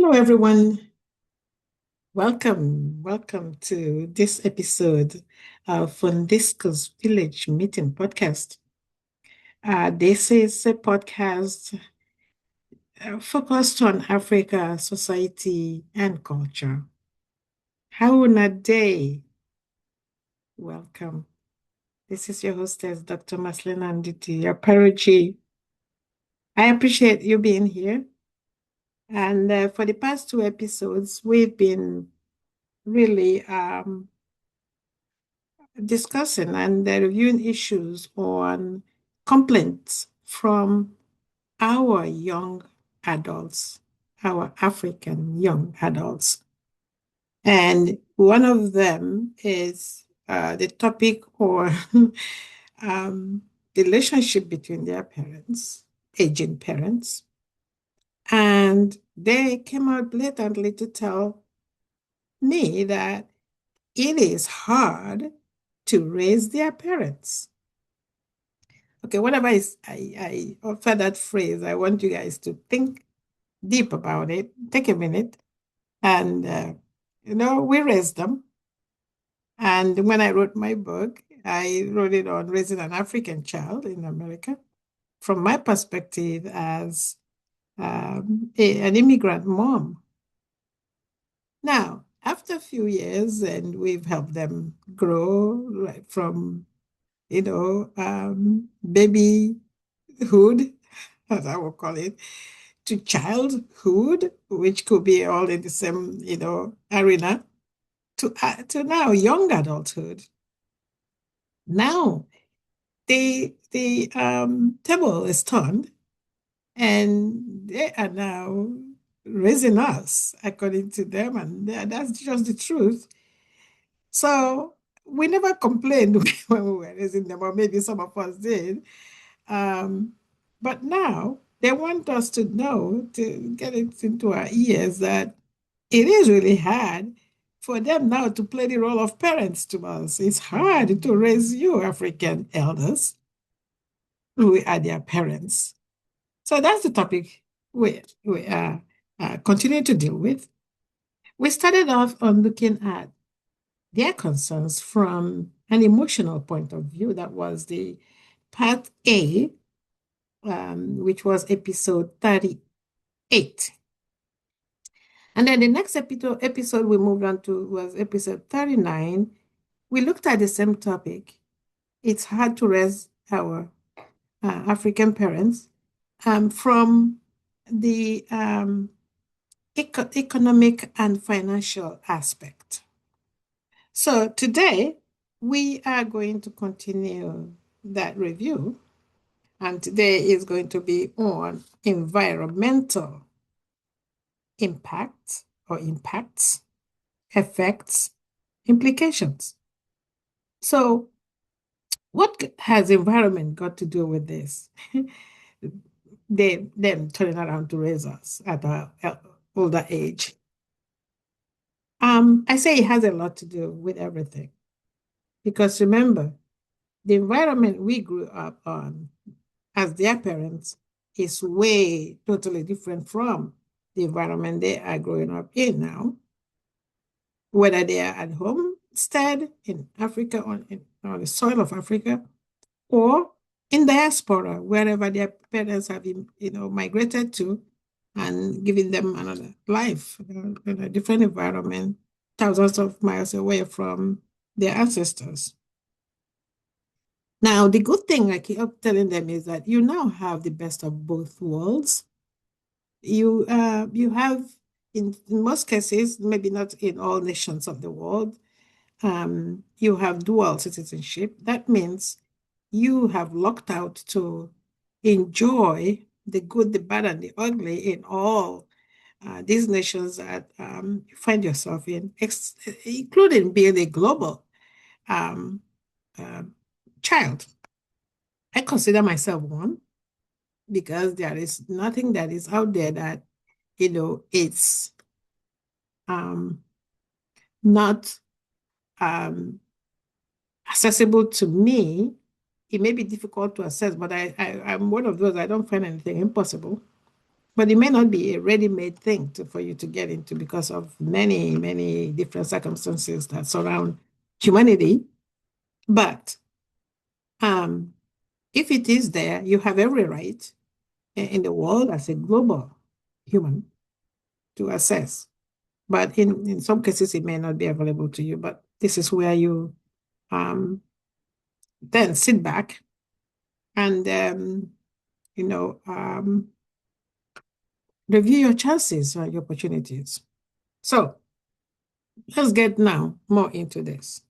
Hello, everyone. Welcome to this episode of NDISCO'S Village Meeting Podcast. This is a podcast focused on Africa, society, and culture. How a day? Welcome. This is your hostess, Dr. Marcellina and M.OPARAOJI. I appreciate you being here. And for the past two episodes, we've been really discussing and reviewing issues on complaints from our young adults, our African young adults. And one of them is the topic or the relationship between their parents, aging parents. And they came out blatantly to tell me that it is hard to raise their parents. Okay, whatever is, I offer that phrase, I want you guys to think deep about it. Take a minute and, we raised them. And when I wrote my book, I wrote it on raising an African child in America from my perspective as an immigrant mom. Now, after a few years, and we've helped them grow right from, babyhood, as I will call it, to childhood, which could be all in the same, arena, to now young adulthood. Now, the table is turned, and they are now raising us according to them, and that's just the truth. So we never complained when we were raising them, or maybe some of us did. Um, but now they want us to know, to get it into our ears, that it is really hard for them now to play the role of parents to us. It's hard to raise you African elders who are their parents. So that's the topic we are continuing to deal with. We started off on looking at their concerns from an emotional point of view. That was the part A, which was episode 38. And then the next episode we moved on to was episode 39. We looked at the same topic. It's hard to raise our African parents from the economic and financial aspect. So today we are going to continue that review, and today is going to be on environmental impacts, effects, implications. So what has environment got to do with this? Them turning around to raise us at our older age. I say it has a lot to do with everything. Because remember, the environment we grew up on as their parents is way totally different from the environment they are growing up in now. Whether they are at home, instead in Africa, on the soil of Africa, or in diaspora, wherever their parents have migrated to and giving them another life in a different environment, thousands of miles away from their ancestors. Now, the good thing I keep telling them is that you now have the best of both worlds. You have, in most cases, maybe not in all nations of the world, you have dual citizenship. That means you have lucked out to enjoy the good, the bad, and the ugly in all these nations that you find yourself in, including being a global um, uh, child. I consider myself one because there is nothing that is out there that, it's not accessible to me. It may be difficult to assess, but I'm one of those, I don't find anything impossible. but it may not be a ready-made thing for you to get into because of many, many different circumstances that surround humanity. But um, if it is there, you have every right in the world as a global human to access. But in some cases, it may not be available to you. But this is where you um, then sit back and you know review your chances or your opportunities. So let's get now more into this.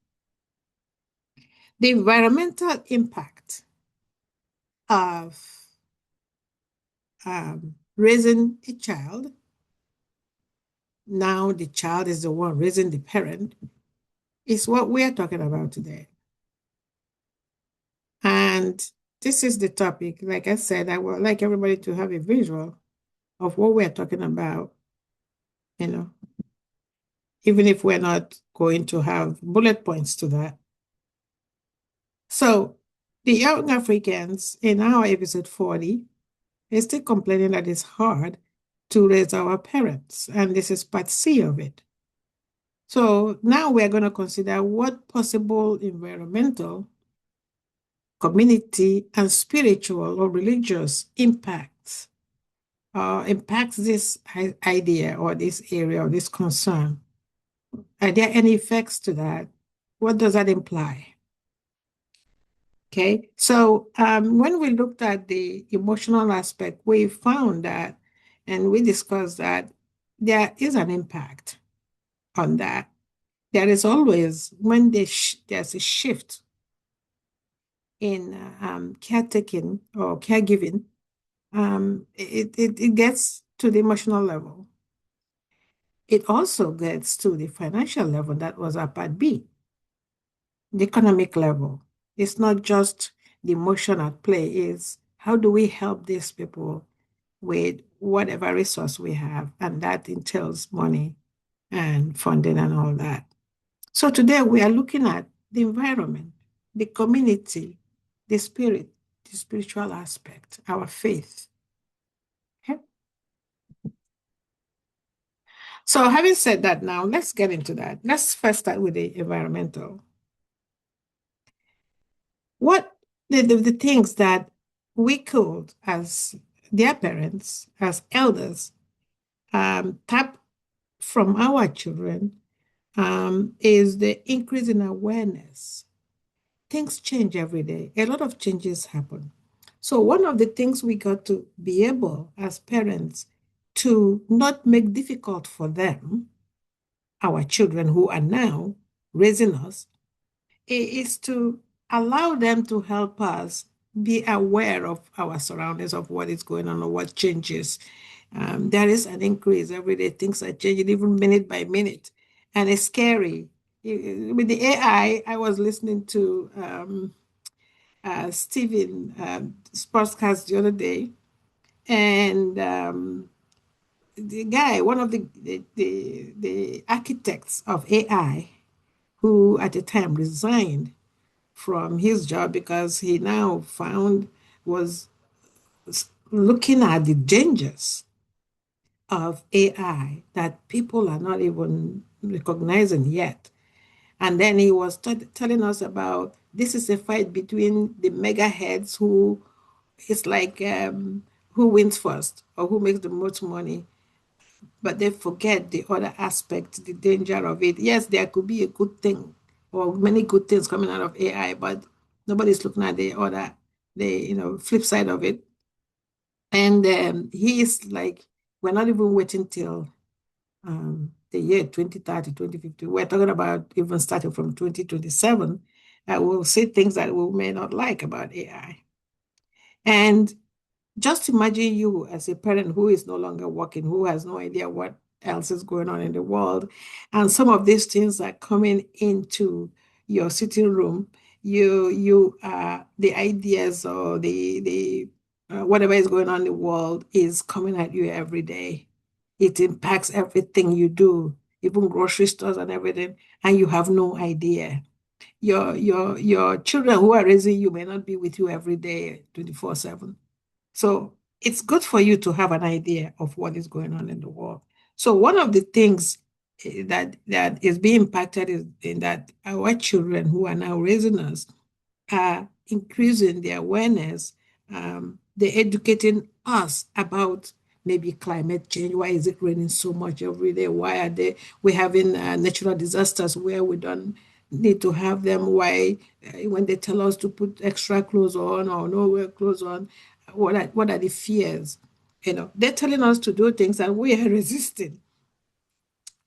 The environmental impact of raising a child. Now the child is the one raising the parent, is what we are talking about today. And this is the topic. Like I said, I would like everybody to have a visual of what we're talking about, you know, even if we're not going to have bullet points to that. So the young Africans in our episode 40 is still complaining that it's hard to raise our parents, and this is part C of it. So now we're going to consider what possible environmental, community, and spiritual or religious impacts this idea or this area or this concern. Are there any effects to that? What does that imply? Okay, so when we looked at the emotional aspect, we found that, and we discussed that there is an impact on that. There is always, when there's a shift in caretaking or caregiving, it gets to the emotional level. It also gets to the financial level. That was our part B, the economic level. It's not just the emotion at play, is how do we help these people with whatever resource we have, and that entails money and funding and all that. So today we are looking at the environment, the community, the spirit, the spiritual aspect, our faith. Okay? So having said that now, let's get into that. Let's first start with the environmental. What the things that we could, as their parents, as elders, tap from our children is the increase in awareness. Things change every day. A lot of changes happen. So one of the things we got to be able as parents to not make difficult for them, our children who are now raising us, is to allow them to help us be aware of our surroundings, of what is going on or what changes. There is an increase every day. Things are changing even minute by minute, and it's scary. With the AI, I was listening to Stephen Sportscast the other day, and the guy, one of the architects of AI, who at the time resigned from his job because he now found was looking at the dangers of AI that people are not even recognizing yet. And then he was telling us about this is a fight between the mega heads who it's like who wins first or who makes the most money, but they forget the other aspect, the danger of it. Yes, there could be a good thing or many good things coming out of AI, but nobody's looking at the flip side of it. And he is like, we're not even waiting till the year 2030, 2050. We're talking about even starting from 2027. We'll see things that we may not like about AI. And just imagine you as a parent who is no longer working, who has no idea what else is going on in the world. And some of these things are coming into your sitting room. The ideas or the whatever is going on in the world is coming at you every day. It impacts everything you do, even grocery stores and everything, and you have no idea. Your children who are raising you may not be with you every day, 24/7. So it's good for you to have an idea of what is going on in the world. So one of the things that is being impacted is in that our children who are now raising us are increasing their awareness. They're educating us about maybe climate change. Why is it raining so much every day? Why are we having natural disasters where we don't need to have them? Why, when they tell us to put extra clothes on or no wear clothes on, what are the fears? They're telling us to do things and we are resisting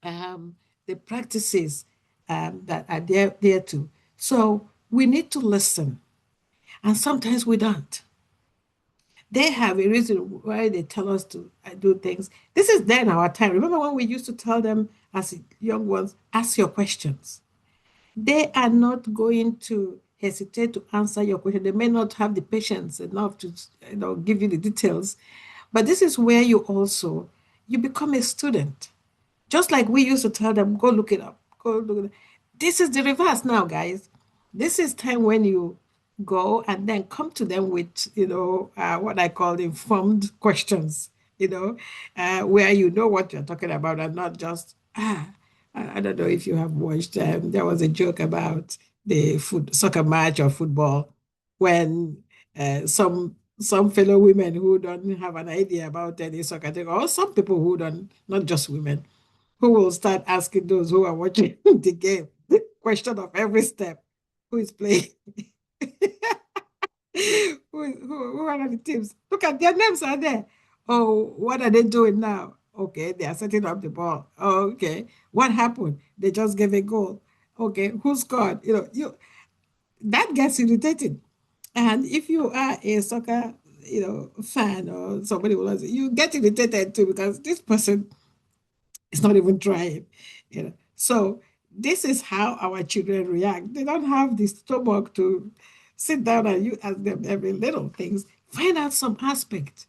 um, the practices that are there too. So we need to listen, and sometimes we don't. They have a reason why they tell us to do things. This is then our time. Remember when we used to tell them as young ones, ask your questions. They are not going to hesitate to answer your question. They may not have the patience enough to, give you the details. But this is where you become a student. Just like we used to tell them, go look it up. Go look it up. This is the reverse now, guys. This is time when you go and then come to them with, what I call informed questions, where you know what you're talking about and not just, I don't know if you have watched, there was a joke about the soccer match or football when some fellow women who don't have an idea about any soccer thing, or some people who don't, not just women, who will start asking those who are watching the game the question of every step. Who is playing? Who are the teams? Look at their names are there. Oh, what are they doing now? Okay, they are setting up the ball. Oh, okay. What happened? They just gave a goal. Okay, who scored? That gets irritating. And if you are a soccer, fan or somebody who loves it, you get irritated too because this person is not even trying. So this is how our children react. They don't have the stomach to sit down and you ask them every little things. Find out some aspect.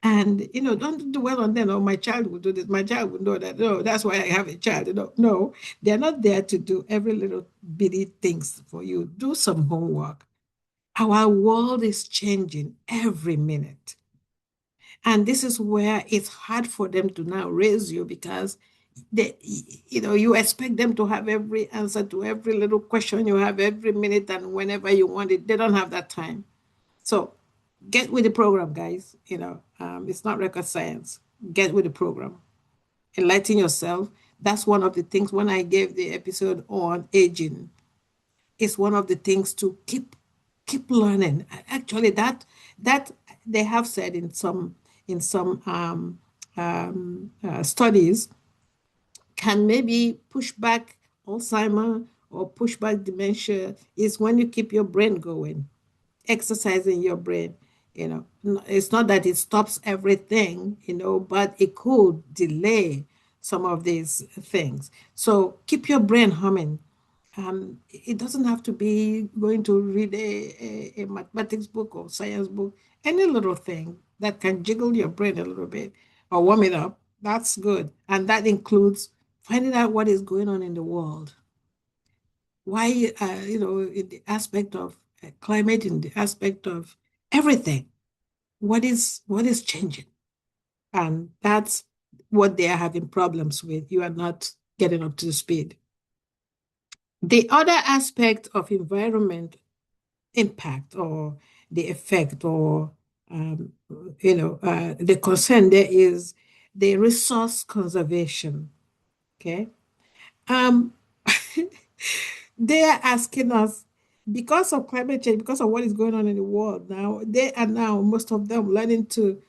And don't dwell on them. Oh, my child will do this. My child will know that. No, that's why I have a child. No, they're not there to do every little bitty things for you. Do some homework. Our world is changing every minute. And this is where it's hard for them to now raise you because you expect them to have every answer to every little question you have every minute and whenever you want it. They don't have that time. So get with the program, guys. It's not rocket science. Get with the program. Enlighten yourself. That's one of the things when I gave the episode on aging. It's one of the things to keep learning. Actually, that they have said in some studies can maybe push back Alzheimer or push back dementia is when you keep your brain going, exercising your brain. It's not that it stops everything, but it could delay some of these things. So keep your brain humming. It doesn't have to be going to read a mathematics book or science book, any little thing that can jiggle your brain a little bit or warm it up. That's good. And that includes finding out what is going on in the world. Why, in the aspect of climate, in the aspect of everything, what is changing? And that's what they are having problems with. You are not getting up to speed. The other aspect of environment impact or the effect or the concern there is the resource conservation. Okay. Um, they are asking us because of climate change, because of what is going on in the world now, they are now, most of them, learning to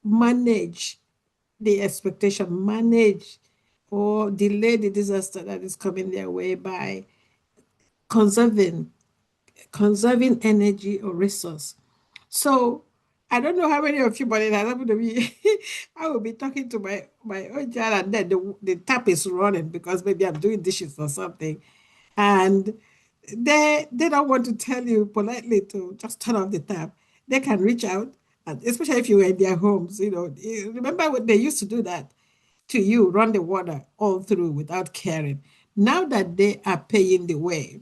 manage the expectation, manage or delay the disaster that is coming their way by conserving conserving energy or resource. So I don't know how many of you, but it has happened to me. I will be talking to my own child, and then the tap is running because maybe I'm doing dishes or something, and they don't want to tell you politely to just turn off the tap. They can reach out, and especially if you were in their homes. Remember when they used to do that to you, run the water all through without caring. Now that they are paying the way,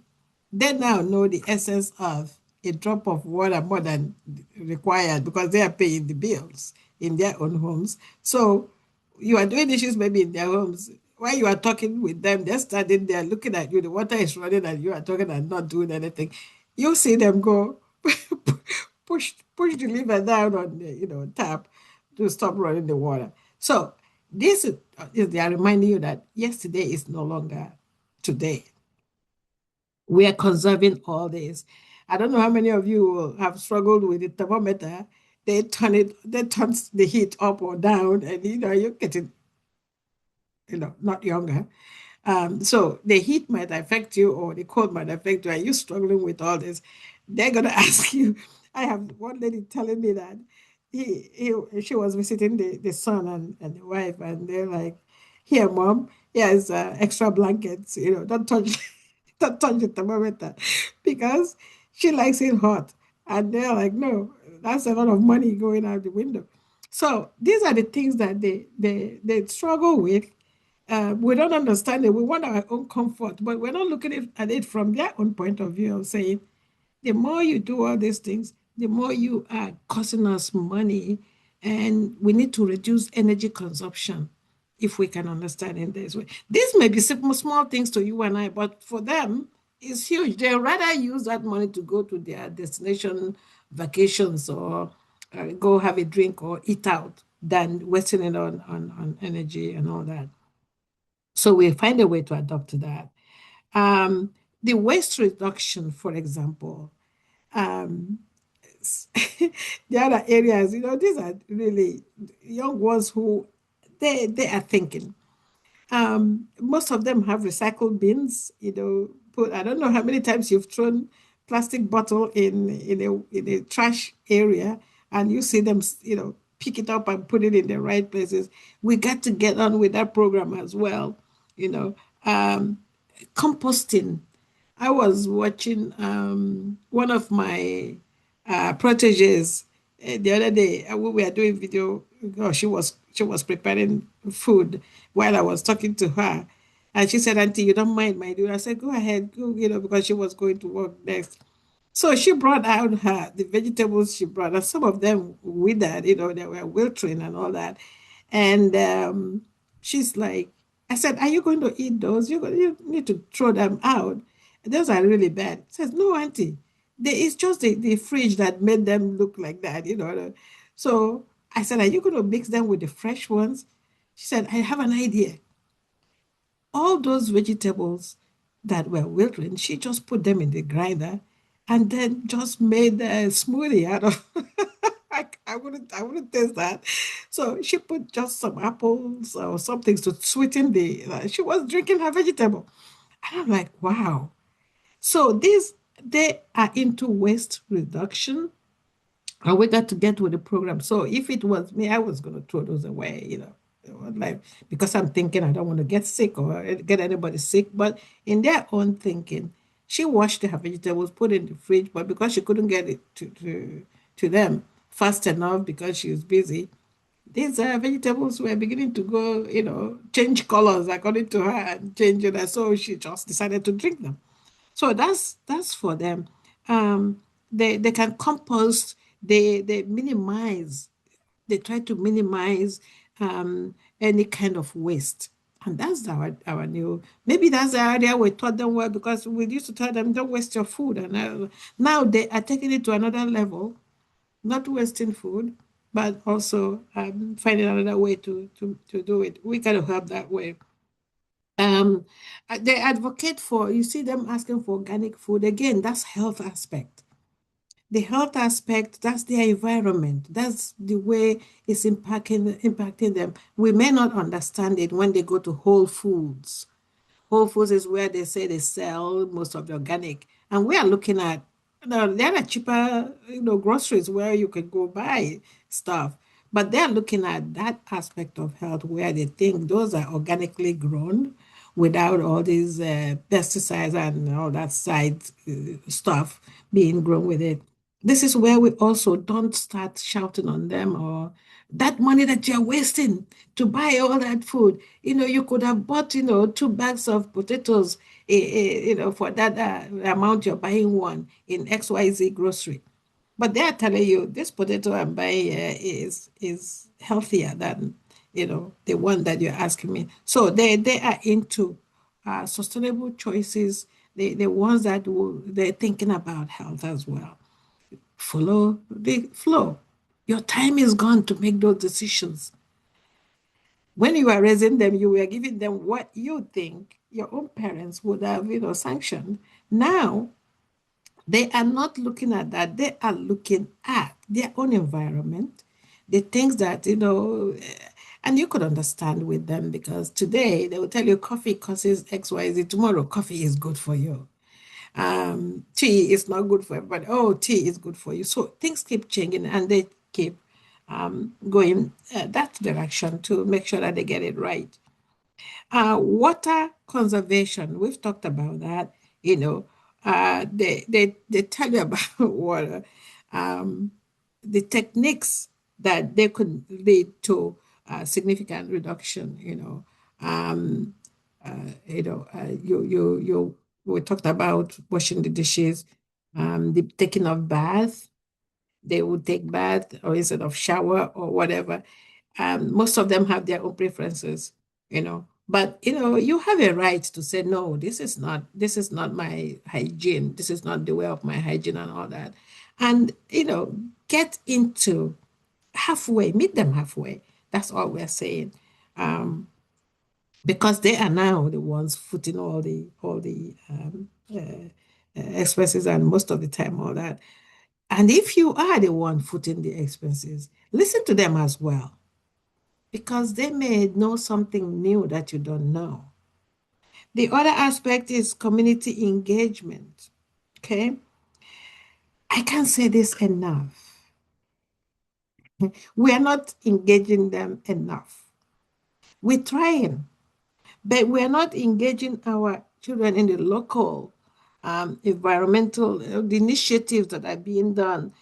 they now know the essence of a drop of water more than required because they are paying the bills in their own homes. So you are doing dishes maybe in their homes. While you are talking with them, they're standing there looking at you. The water is running and you are talking and not doing anything. You see them go push the lever down on the tap to stop running the water. So this is they are reminding you that yesterday is no longer today. We are conserving all this. I don't know how many of you have struggled with the thermometer. They turn the heat up or down, and you're getting, not younger. So the heat might affect you or the cold might affect you. Are you struggling with all this? They're gonna ask you. I have one lady telling me that she was visiting the son and the wife, and they're like, "Here, mom, here's extra blankets. Don't touch, don't touch the thermometer," because she likes it hot. And they're like, "No, that's a lot of money going out the window." So these are the things that they struggle with. We don't understand it. We want our own comfort, but we're not looking at it from their own point of view of saying, the more you do all these things, the more you are costing us money, and we need to reduce energy consumption if we can understand in this way. These may be simple, small things to you and I, but for them, it's huge. They rather use that money to go to their destination vacations or go have a drink or eat out than wasting it on energy and all that. So we find a way to adopt that. Um, the waste reduction, for example, um, the other areas, these are really young ones who they are thinking. Most of them have recycled bins. Put I don't know how many times you've thrown plastic bottle in a trash area, and you see them, pick it up and put it in the right places. We got to get on with that program as well. You know, um, composting. I was watching one of my proteges the other day. We were doing video. Oh, she was preparing food while I was talking to her, and she said, "Auntie, you don't mind my doing?" I said, "Go ahead, go," because she was going to work next. So she brought out the vegetables she brought, and some of them withered, they were wilting and all that. And she's like, I said, "Are you going to eat those? You need to throw them out. Those are really bad." She says, "No, auntie. It's just the fridge that made them look like that. So I said, "Are you going to mix them with the fresh ones?" She said, "I have an idea. All those vegetables that were wilting, she just put them in the grinder and then just made a smoothie out of." I wouldn't taste that. So she put just some apples or something to sweeten she was drinking her vegetable. And I'm like, wow. So they are into waste reduction, and we got to get with the program. So if it was me, I was going to throw those away. Like, because I'm thinking I don't want to get sick or get anybody sick. But in their own thinking, she washed her vegetables, put it in the fridge, but because she couldn't get it to them fast enough because she was busy, these vegetables were beginning to go, change colors according to her and change it. So she just decided to drink them. So that's for them. They can compost. They minimize. They try to minimize any kind of waste. And that's our new. Maybe that's the idea we taught them well, because we used to tell them, "Don't waste your food," and now they are taking it to another level, not wasting food, but also finding another way to do it. We gotta help that way. Um, they advocate for, you see them asking for organic food. Again, that's health aspect. The health aspect, that's their environment. That's the way it's impacting them. We may not understand it when they go to Whole Foods. Whole Foods is where they say they sell most of the organic. And we are looking at, there are cheaper, groceries where you can go buy stuff. But they're looking at that aspect of health where they think those are organically grown without all these pesticides and all that side stuff being grown with it. This is where we also don't start shouting on them, or that money that you're wasting to buy all that food. You could have bought, 2 bags of potatoes for that amount you're buying one in XYZ grocery. But they're telling you this potato I'm buying here is healthier than the one that you're asking me. So they are into sustainable choices. The ones that they're thinking about health as well. Follow the flow. Your time is gone to make those decisions. When you were raising them, you were giving them what you think your own parents would have, sanctioned. Now they are not looking at that. They are looking at their own environment, the things that, and you could understand with them because today they will tell you coffee causes XYZ. Tomorrow, coffee is good for you. Tea is not good for everybody. Oh, tea is good for you. So things keep changing and they keep going that direction to make sure that they get it right. Water conservation, we've talked about that. They tell you about water, the techniques that they could lead to significant reduction. We talked about washing the dishes, the taking of bath. They would take bath or instead of shower or whatever. Most of them have their own preferences, but you have a right to say no. This is not my hygiene. This is not the way of my hygiene and all that, and get into halfway, meet them halfway. That's all we're saying, because they are now the ones footing all the expenses and most of the time all that. And if you are the one footing the expenses, listen to them as well because they may know something new that you don't know. The other aspect is community engagement. Okay. I can't say this enough. We are not engaging them enough. We're trying, but we're not engaging our children in the local environmental the initiatives that are being done,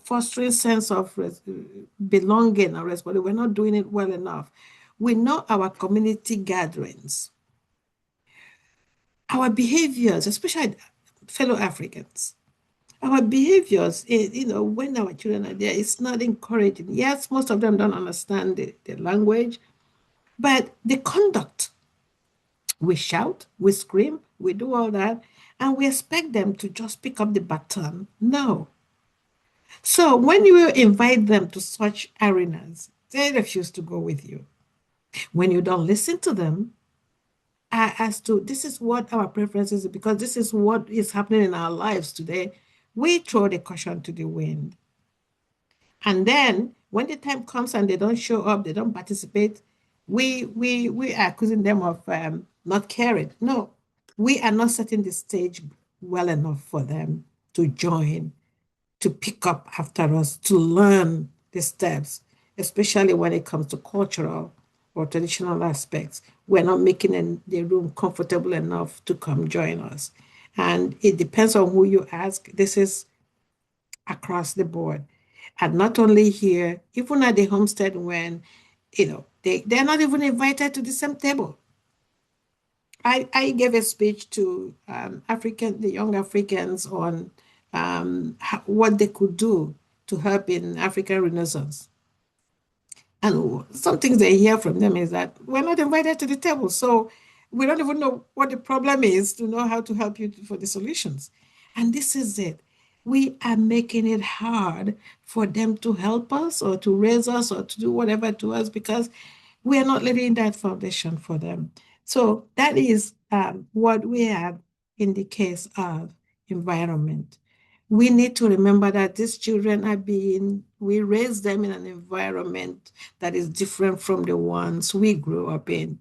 fostering sense of belonging or responsibility. We're not doing it well enough. We know our community gatherings, our behaviors, especially fellow Africans, our behaviors, when our children are there, it's not encouraging. Yes, most of them don't understand the language, but the conduct, we shout, we scream, we do all that, and we expect them to just pick up the baton. No. So when you invite them to such arenas, they refuse to go with you. When you don't listen to them, as to this is what our preferences is because this is what is happening in our lives today, we throw the caution to the wind. And then when the time comes and they don't show up, they don't participate, we are accusing them of not caring. No, we are not setting the stage well enough for them to join, to pick up after us, to learn the steps, especially when it comes to cultural or traditional aspects. We're not making the room comfortable enough to come join us. And it depends on who you ask. This is across the board. And not only here, even at the homestead when, they're not even invited to the same table. I gave a speech to the young Africans on what they could do to help in African Renaissance. And some things they hear from them is that we're not invited to the table. So we don't even know what the problem is to know how to help you for the solutions. And this is it. We are making it hard for them to help us or to raise us or to do whatever to us because we are not laying that foundation for them. So that is what we have in the case of environment. We need to remember that these children we raise them in an environment that is different from the ones we grew up in.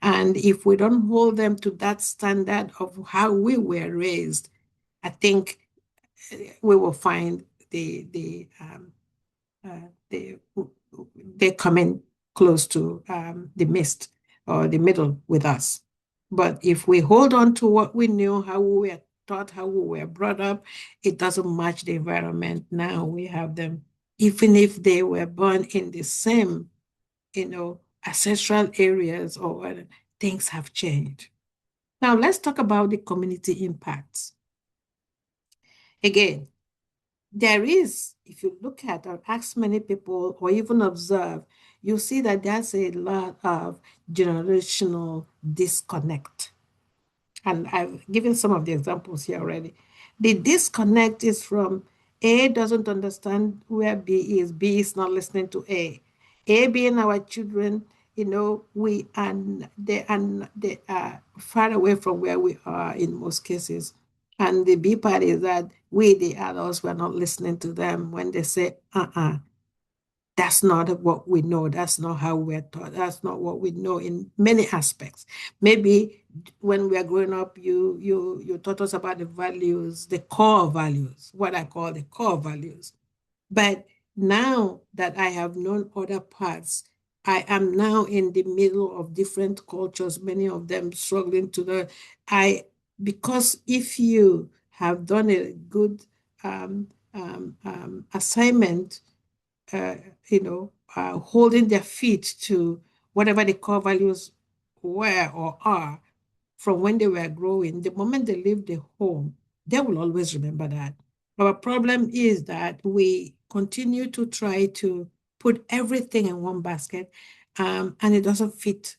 And if we don't hold them to that standard of how we were raised, I think we will find they they're coming close to the mist or the middle with us. But if we hold on to what we knew, how we were taught, how we were brought up, it doesn't match the environment now we have them. Even if they were born in the same, ancestral areas or things have changed. Now, let's talk about the community impacts. Again, there is, if you look at or ask many people or even observe, you see that there's a lot of generational disconnect. And I've given some of the examples here already. The disconnect is from A doesn't understand where B is. B is not listening to A. A being our children, they are far away from where we are in most cases. And the B part is that we, the adults, we're not listening to them when they say, that's not what we know. That's not how we're taught. That's not what we know in many aspects. Maybe when we are growing up, you taught us about the values, the core values, what I call the core values. But now that I have known other parts, I am now in the middle of different cultures, many of them struggling to learn. Because if you have done a good assignment, uh, holding their feet to whatever the core values were or are from when they were growing, the moment they leave the home, they will always remember that. Our problem is that we continue to try to put everything in one basket, and it doesn't fit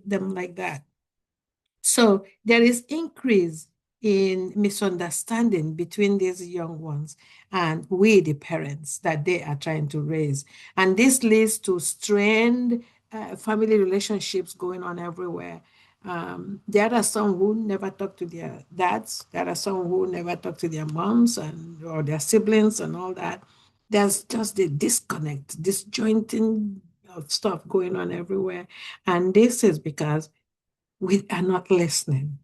them like that. So there is increase in misunderstanding between these young ones and we, the parents that they are trying to raise. And this leads to strained family relationships going on everywhere. There are some who never talk to their dads. There are some who never talk to their moms or their siblings and all that. There's just the disconnect, disjointing of stuff going on everywhere. And this is because we are not listening.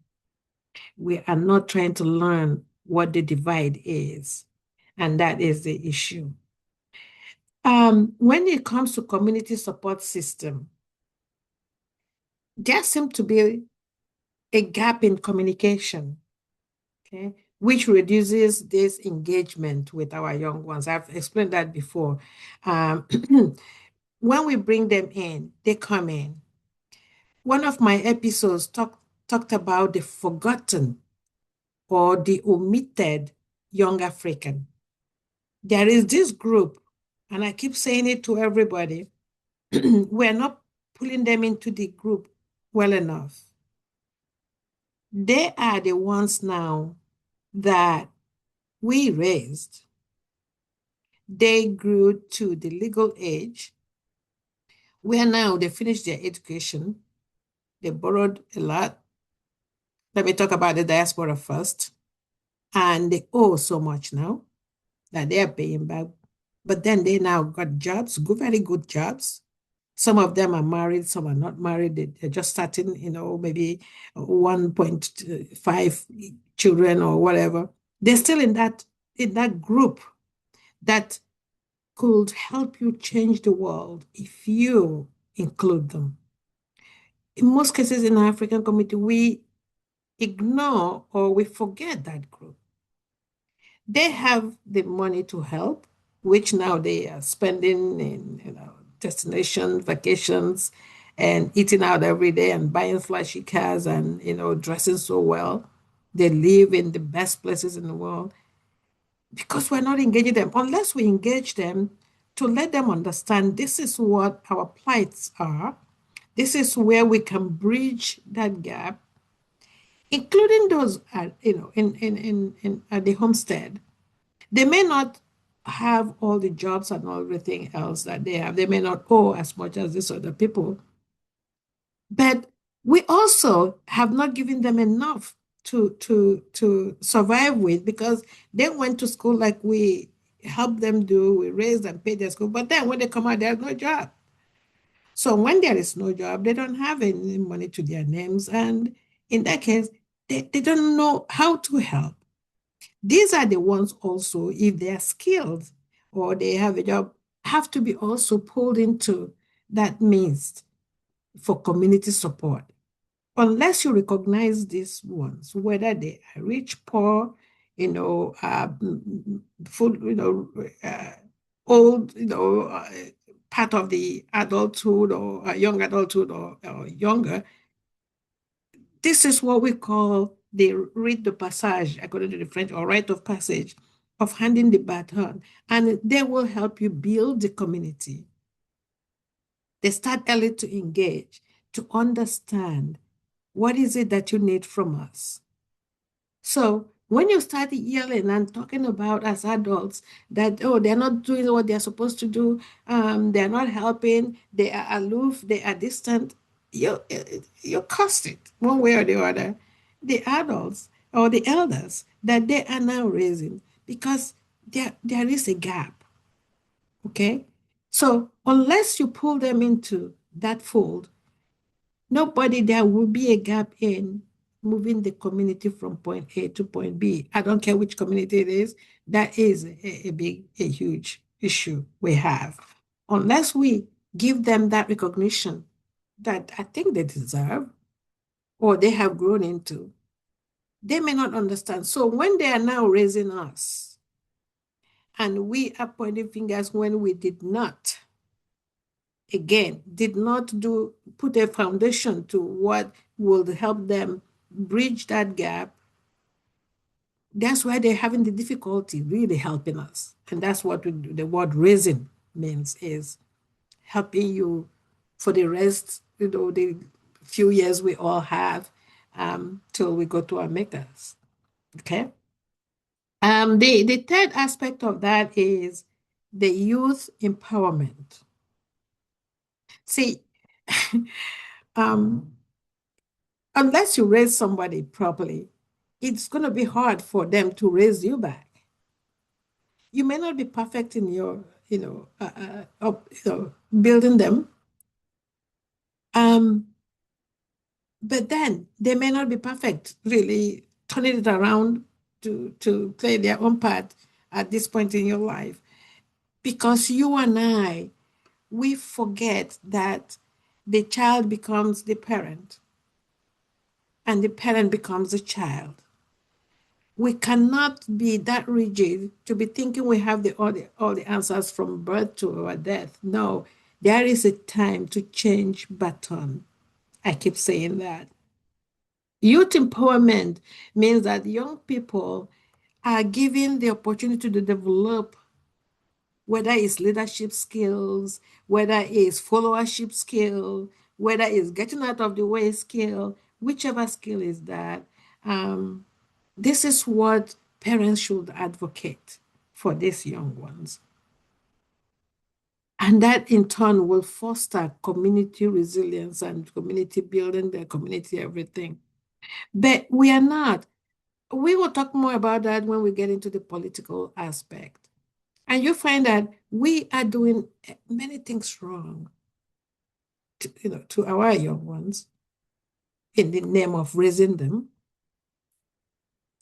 We are not trying to learn what the divide is. And that is the issue. When it comes to community support system, there seems to be a gap in communication, okay, which reduces this engagement with our young ones. I've explained that before. When we bring them in, they come in. One of my episodes talked about the forgotten or the omitted young African. There is this group, and I keep saying it to everybody, we're not pulling them into the group well enough. They are the ones now that we raised. They grew to the legal age where now they finished their education. They borrowed a lot. Let me talk about the diaspora first. And they owe so much now that they are paying back. But then they now got jobs, very good jobs. Some of them are married, some are not married. They're just starting, maybe 1.5 children or whatever. They're still in that group that could help you change the world if you include them. In most cases in the African community, we ignore or we forget that group. They have the money to help, which now they are spending in destination vacations and eating out every day and buying flashy cars and dressing so well. They live in the best places in the world because we're not engaging them. Unless we engage them to let them understand this is what our plights are, this is where we can bridge that gap, including those at the homestead. They may not have all the jobs and everything else that they have. They may not owe as much as these other people. But we also have not given them enough to survive with because they went to school like we helped them do. We raised and paid their school. But then when they come out, there's no job. So when there is no job, they don't have any money to their names. And in that case, they don't know how to help. These are the ones also, if they are skilled or they have a job, have to be also pulled into that means for community support. Unless you recognize these ones, whether they are rich, poor, full, old, part of the adulthood or young adulthood or younger, This is what we call the rite de passage, according to the French, or rite of passage of handing the baton. And they will help you build the community. They start early to engage, to understand what is it that you need from us. So when you start yelling and talking about as adults that, oh, they're not doing what they're supposed to do, they're not helping, they are aloof, they are distant, you cost it one way or the other. The adults or the elders that they are now raising, because there is a gap, okay? So unless you pull them into that fold, nobody there will be a gap in moving the community from point A to point B. I don't care which community it is. That is a huge issue we have. Unless we give them that recognition that I think they deserve or they have grown into, they may not understand. So when they are now raising us and we are pointing fingers when we did not, again, did not put a foundation to what will help them bridge that gap, that's why they're having the difficulty really helping us. And that's what the word raising means, is helping you for the rest, the few years we all have till we go to our makers. Okay. The third aspect of that is the youth empowerment. See, um, unless you raise somebody properly, it's going to be hard for them to raise you back. You may not be perfect in your, building them. But then they may not be perfect, really turning it around to play their own part at this point in your life. Because you and I, we forget that the child becomes the parent and the parent becomes the child. We cannot be that rigid to be thinking we have all the answers from birth to our death. No, there is a time to change baton. I keep saying that. Youth empowerment means that young people are given the opportunity to develop, whether it's leadership skills, whether it's followership skill, whether it's getting out of the way skill, whichever skill is that. This is what parents should advocate for these young ones. And that in turn will foster community resilience and community building, the community everything. But we are not. We will talk more about that when we get into the political aspect. And you find that we are doing many things wrong to our young ones in the name of raising them.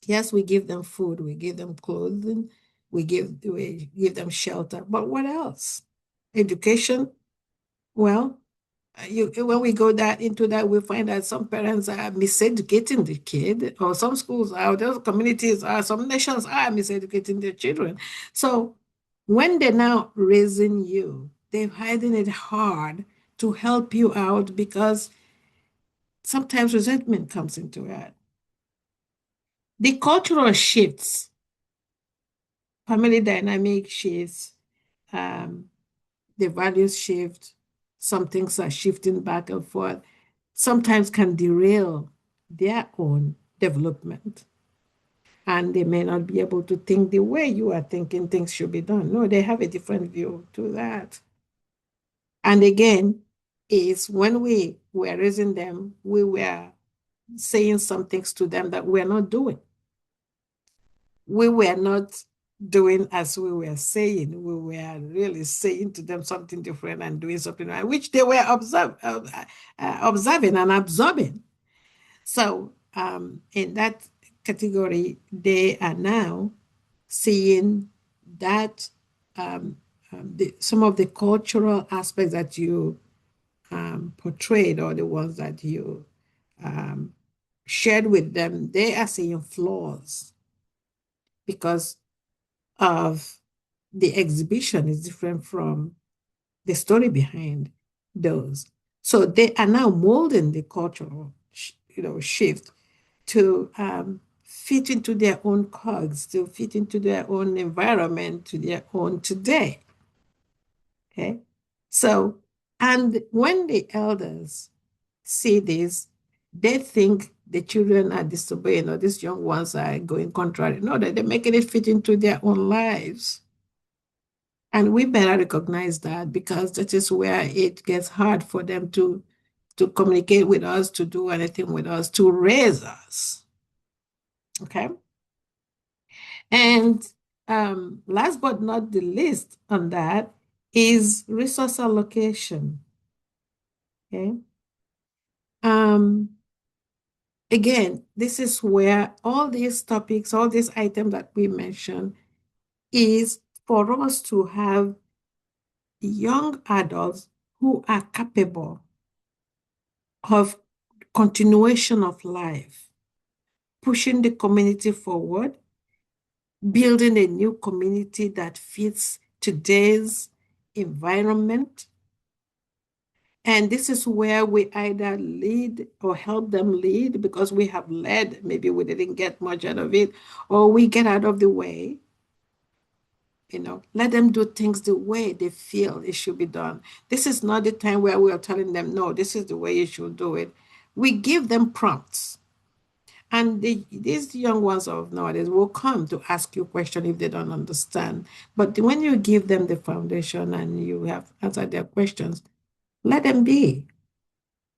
Yes, we give them food, we give them clothing, we give them shelter, but what else? Education? Well, when we go into that, we find that some parents are miseducating the kid, or some schools are, those communities are, some nations are miseducating their children. So when they're now raising you, they're hiding it hard to help you out because sometimes resentment comes into it. The cultural shifts, family dynamic shifts, the values shift, some things are shifting back and forth, sometimes can derail their own development. And they may not be able to think the way you are thinking things should be done. No, they have a different view to that. And again, is when we were raising them, we were saying some things to them that we're not doing. We were not doing as we were saying. We were really saying to them something different and doing something right, which they were observing and absorbing. So in that category, they are now seeing that some of the cultural aspects that you portrayed, or the ones that you shared with them, they are seeing flaws because of the exhibition is different from the story behind those. So they are now molding the cultural, shift to fit into their own cogs, to fit into their own environment, to their own today. Okay. So, and when the elders see this, they think the children are disobeying or these young ones are going contrary. No, they're making it fit into their own lives. And we better recognize that, because that is where it gets hard for them to communicate with us, to do anything with us, to raise us. Okay. And last but not the least on that is resource allocation. Okay. Um, Again, this is where all these topics, all these items that we mentioned, is for us to have young adults who are capable of continuation of life, pushing the community forward, building a new community that fits today's environment. And this is where we either lead or help them lead, because we have led, maybe we didn't get much out of it, or we get out of the way. Let them do things the way they feel it should be done. This is not the time where we are telling them, no, this is the way you should do it. We give them prompts. And these young ones of nowadays will come to ask you questions if they don't understand. But when you give them the foundation and you have answered their questions, let them be.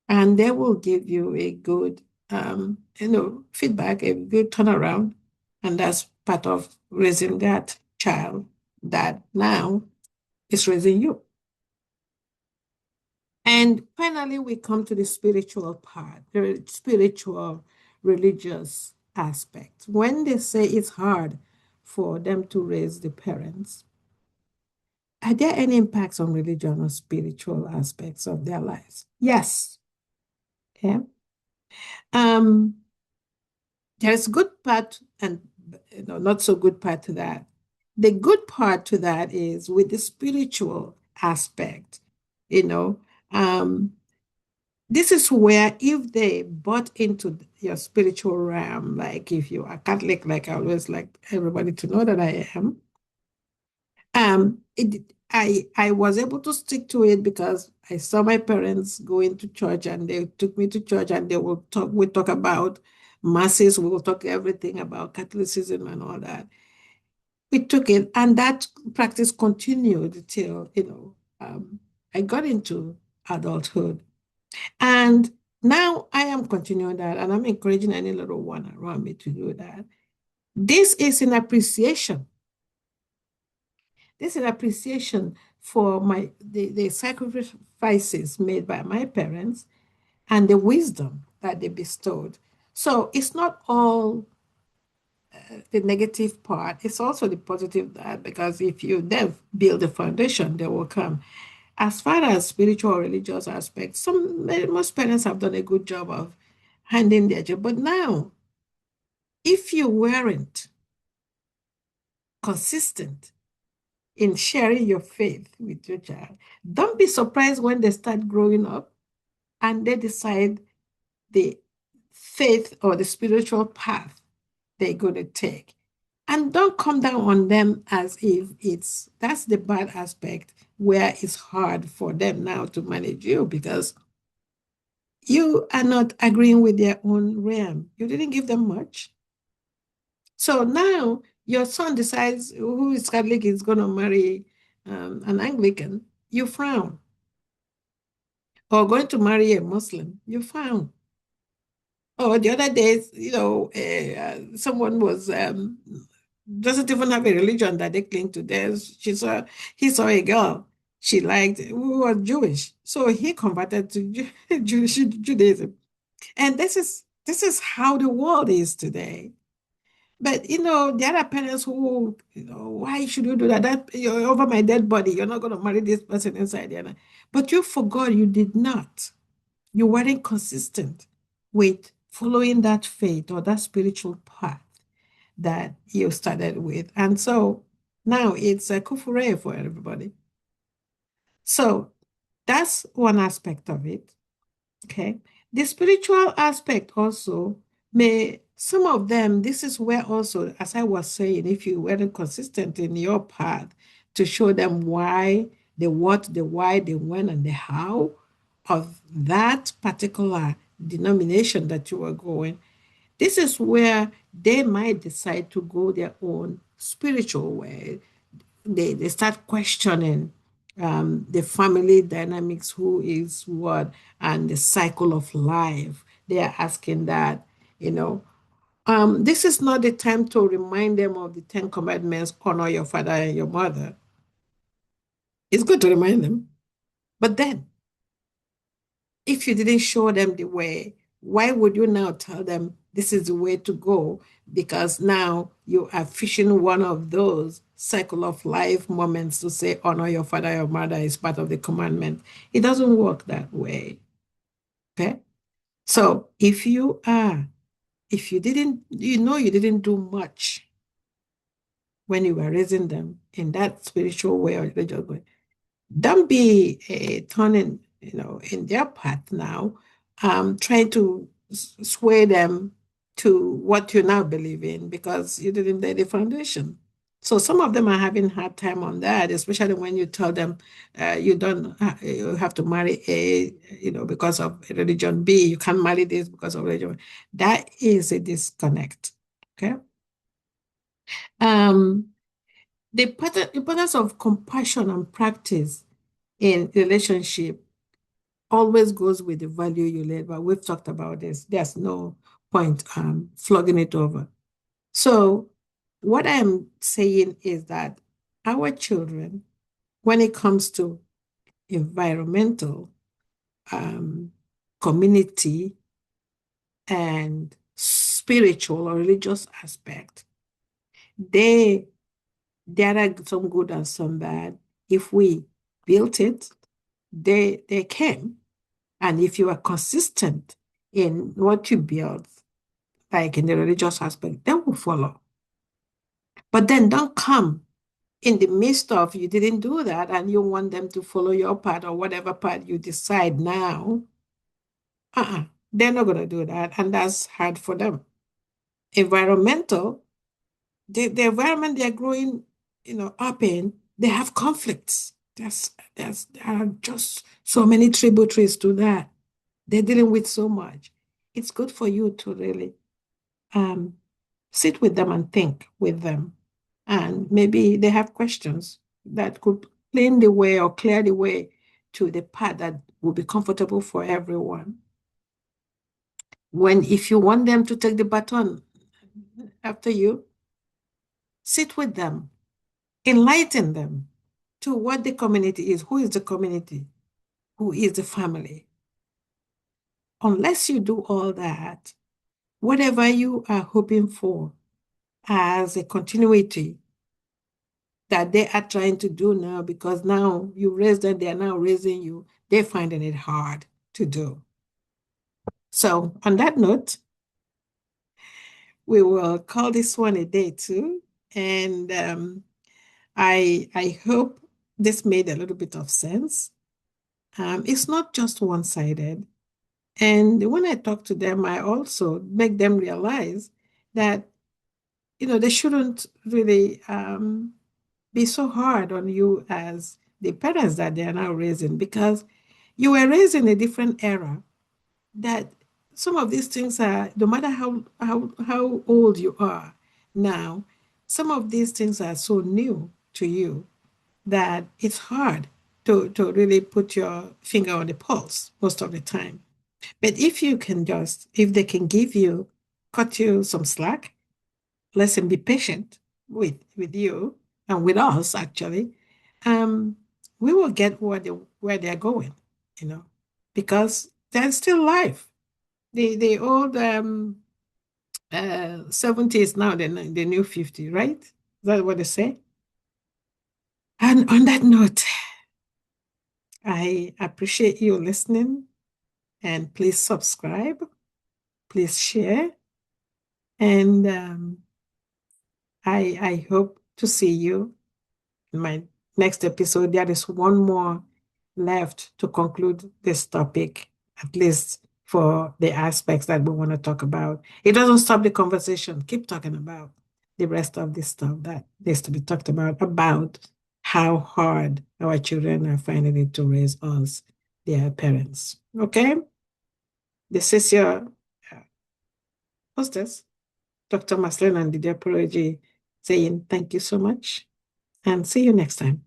And they will give you a good, feedback, a good turnaround. And that's part of raising that child that now is raising you. And finally, we come to the spiritual part, the spiritual, religious aspect. When they say it's hard for them to raise the parents, are there any impacts on religion or spiritual aspects of their lives? Yes. Yeah. Um, there's good part and not so good part to that. The good part to that is with the spiritual aspect, you know, um, this is where if they bought into your spiritual realm, like if you are Catholic, like I always like everybody to know that I am, I was able to stick to it because I saw my parents going to church and they took me to church and we talk about masses, we will talk everything about Catholicism and all that. We took it and that practice continued till, I got into adulthood. And now I am continuing that, and I'm encouraging any little one around me to do that. This is an appreciation. This is an appreciation for the sacrifices made by my parents and the wisdom that they bestowed. So it's not all the negative part, it's also the positive that, because if you then build the foundation, they will come. As far as spiritual or religious aspects, most parents have done a good job of handing their job. But now, if you weren't consistent in sharing your faith with your child, don't be surprised when they start growing up and they decide the faith or the spiritual path they're going to take. And don't come down on them as if that's the bad aspect where it's hard for them now to manage you because you are not agreeing with their own realm. You didn't give them much. So now your son decides who is Catholic is going to marry an Anglican, you frown. Or going to marry a Muslim, you frown. Or the other days, someone was doesn't even have a religion that they cling to. He saw a girl she liked who was Jewish, so he converted to Judaism. And this is how the world is today. But there are parents who, why should you do that? That you're over my dead body. You're not going to marry this person inside there. But you forgot you did not. You weren't consistent with following that faith or that spiritual path that you started with. And so now it's a kufure for everybody. So that's one aspect of it. Okay. The spiritual aspect also may, some of them, this is where also, as I was saying, if you weren't consistent in your path to show them why, the what, the why, the when, and the how of that particular denomination that you are going, this is where they might decide to go their own spiritual way. They start questioning the family dynamics, who is what, and the cycle of life. They are asking that, you know. This is not the time to remind them of the Ten Commandments, honor your father and your mother. It's good to remind them. But then, if you didn't show them the way, why would you now tell them this is the way to go? Because now you are fishing one of those cycle of life moments to say, honor your father, your mother is part of the commandment. It doesn't work that way. Okay. So if you didn't, you didn't do much when you were raising them in that spiritual way or religious way, don't be turning, in their path now, trying to sway them to what you now believe in because you didn't lay the foundation. So some of them are having hard time on that, especially when you tell them you don't you have to marry A, because of religion B. You can't marry this because of religion. That is a disconnect. Okay. Um, the importance of compassion and practice in relationship always goes with the value you lay, but we've talked about this. There's no point flogging it over. So what I'm saying is that our children, when it comes to environmental, um, community, and spiritual or religious aspect, they there are some good and some bad. If we built it, they came. And if you are consistent in what you build, like in the religious aspect, they will follow. But then don't come in the midst of you didn't do that and you want them to follow your path or whatever path you decide now. They're not going to do that. And that's hard for them. Environmental, the environment they're growing, up in, they have conflicts. There are just so many tributaries to that. They're dealing with so much. It's good for you to really um, sit with them and think with them. And maybe they have questions that could clean the way or clear the way to the path that will be comfortable for everyone. If you want them to take the baton after you, sit with them, enlighten them to what the community is. Who is the community? Who is the family? Unless you do all that, whatever you are hoping for as a continuity that they are trying to do now, because now you raised them, they are now raising you, they're finding it hard to do. So on that note, we will call this one a day too. And I hope this made a little bit of sense. It's not just one-sided. And when I talk to them, I also make them realize that, they shouldn't really be so hard on you as the parents that they are now raising, because you were raised in a different era that some of these things are, no matter how old you are now, some of these things are so new to you that it's hard to really put your finger on the pulse most of the time. But if they can cut you some slack, listen, be patient with you and with us, actually, um, we will get where they're going, you know, because there's still life. The old 70 is now the new 50, right? Is that what they say? And on that note, I appreciate you listening, and please subscribe, please share, and I hope to see you in my next episode. There is one more left to conclude this topic, at least for the aspects that we want to talk about. It doesn't stop the conversation. Keep talking about the rest of this stuff that needs to be talked about how hard our children are finding it to raise us, their parents. Okay? This is your hostess, Dr. Marcellina and the M.OPARAOJI, saying thank you so much and see you next time.